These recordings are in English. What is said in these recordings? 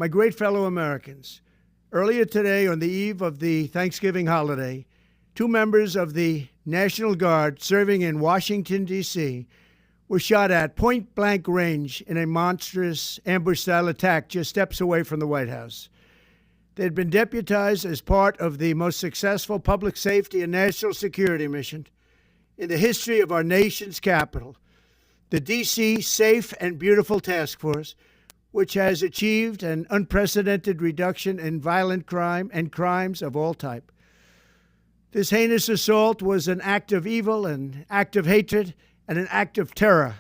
My great fellow Americans, earlier today, on the eve of the Thanksgiving holiday, two members of the National Guard serving in Washington, D.C., were shot at point-blank range in a monstrous ambush-style attack just steps away from the White House. They had been deputized as part of the most successful public safety and national security mission in the history of our nation's capital, the D.C. Safe and Beautiful Task Force, which has achieved an unprecedented reduction in violent crime and crimes of all type. This heinous assault was an act of evil, an act of hatred, and an act of terror.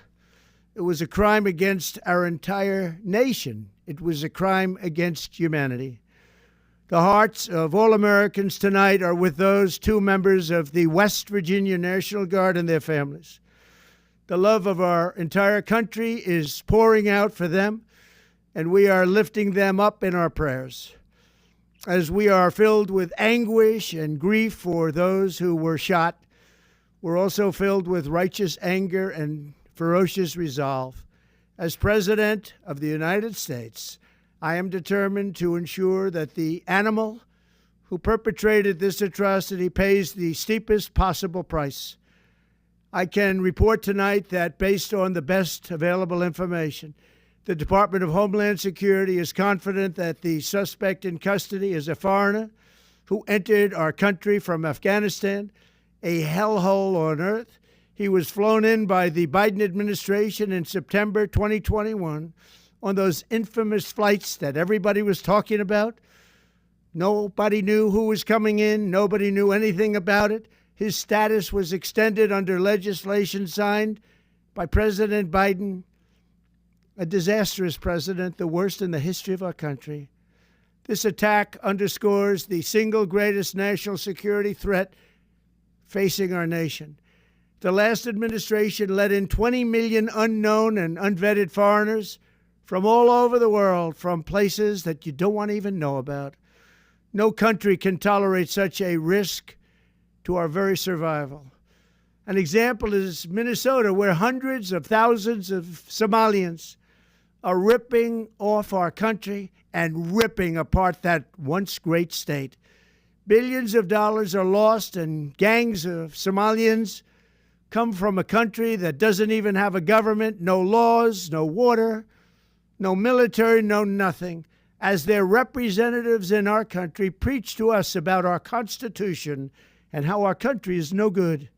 It was a crime against our entire nation. It was a crime against humanity. The hearts of all Americans tonight are with those two members of the West Virginia National Guard and their families. The love of our entire country is pouring out for them, and we are lifting them up in our prayers. As we are filled with anguish and grief for those who were shot, we're also filled with righteous anger and ferocious resolve. As President of the United States, I am determined to ensure that the animal who perpetrated this atrocity pays the steepest possible price. I can report tonight that based on the best available information, the Department of Homeland Security is confident that the suspect in custody is a foreigner who entered our country from Afghanistan, a hellhole on earth. He was flown in by the Biden administration in September 2021 on those infamous flights that everybody was talking about. Nobody knew who was coming in. Nobody knew anything about it. His status was extended under legislation signed by President Biden, a disastrous president, the worst in the history of our country. This attack underscores the single greatest national security threat facing our nation. The last administration let in 20 million unknown and unvetted foreigners from all over the world, from places that you don't want to even know about. No country can tolerate such a risk to our very survival. An example is Minnesota, where hundreds of thousands of Somalians are ripping off our country and ripping apart that once great state. Billions of dollars are lost, and gangs of Somalians come from a country that doesn't even have a government, no laws, no water, no military, no nothing. As their representatives in our country preach to us about our Constitution and how our country is no good.